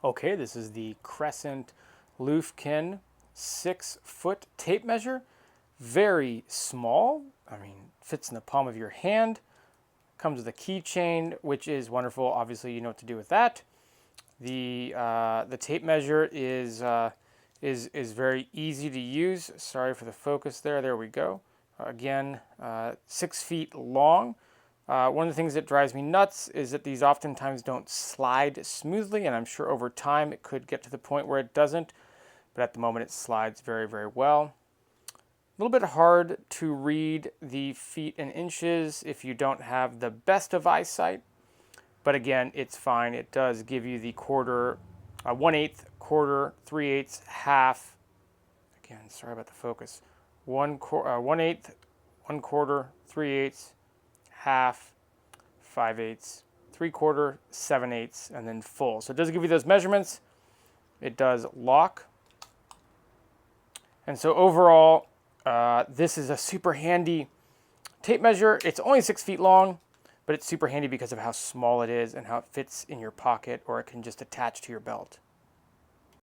Okay, this is the Crescent Lufkin 6-foot tape measure. Very small. I mean, fits in the palm of your hand. Comes with a keychain, which is wonderful. Obviously, you know what to do with that. The tape measure is very easy to use. Sorry for the focus there. There we go. Again, 6 feet long. One of the things that drives me nuts is that these oftentimes don't slide smoothly, and I'm sure over time it could get to the point where it doesn't, but at the moment it slides very, very well. A little bit hard to read the feet and inches if you don't have the best of eyesight, but again, it's fine. It does give you the quarter, 1/8, quarter, 3/8, half. Again, sorry about the focus. 1/8, 1/4, 3/8, half, 5/8, 3/4, 7/8, and then full. So it does give you those measurements. It does lock. And so overall, this is a super handy tape measure. It's only 6 feet long, but it's super handy because of how small it is and how it fits in your pocket, or it can just attach to your belt.